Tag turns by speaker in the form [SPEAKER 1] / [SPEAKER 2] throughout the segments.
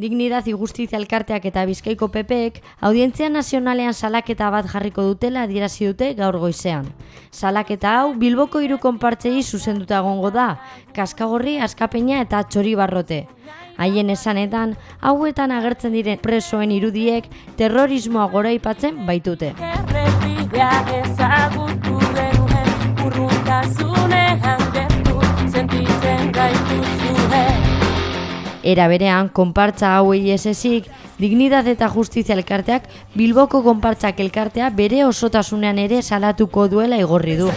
[SPEAKER 1] Dignidad y Justizia elkarteak eta Bizkaiko PPek Audientzia Nazionalean salaketa bat jarriko dutela adierazi dute gaur goizean. Salaketa hau Bilboko 3 konpartsei zuzenduta egongo da, Kaskagorri, Askapeña eta Txoribarrote. Haien esanetan, hauetan agertzen diren presoen irudiek terrorismoa goraipatzen baitute. Era berean, konpartsa hauei ez ezik, Dignidad eta Justizia elkarteak Bilboko konpartsak elkartea bere osotasunean ere salatuko duela igorri du.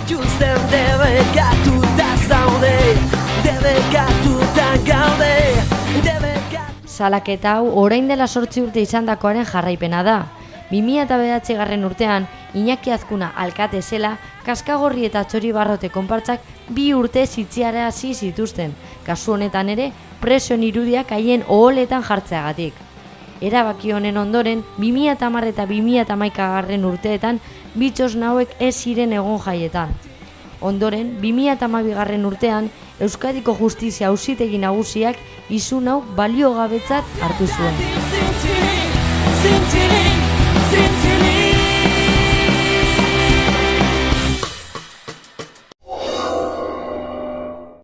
[SPEAKER 1] Salaketa hau orain dela 8 urte izandakoaren jarraipena da. 2009 urtean, Iñaki Azkuna alkate zela, Kaskagorri eta Txoribarrote konpartsak 2 urte zitziarazi zituzten, kasu honetan ere presoen irudiak haien oholetan jartzeagatik. Erabaki honen ondoren, 2010 eta 2011 urteetan bitxos hauek ez ziren egon jaietan. Ondoren, 2012 urtean, Euskadiko Justizia Auzitegi Nagusiak isun hau baliogabetzat hartu zuen.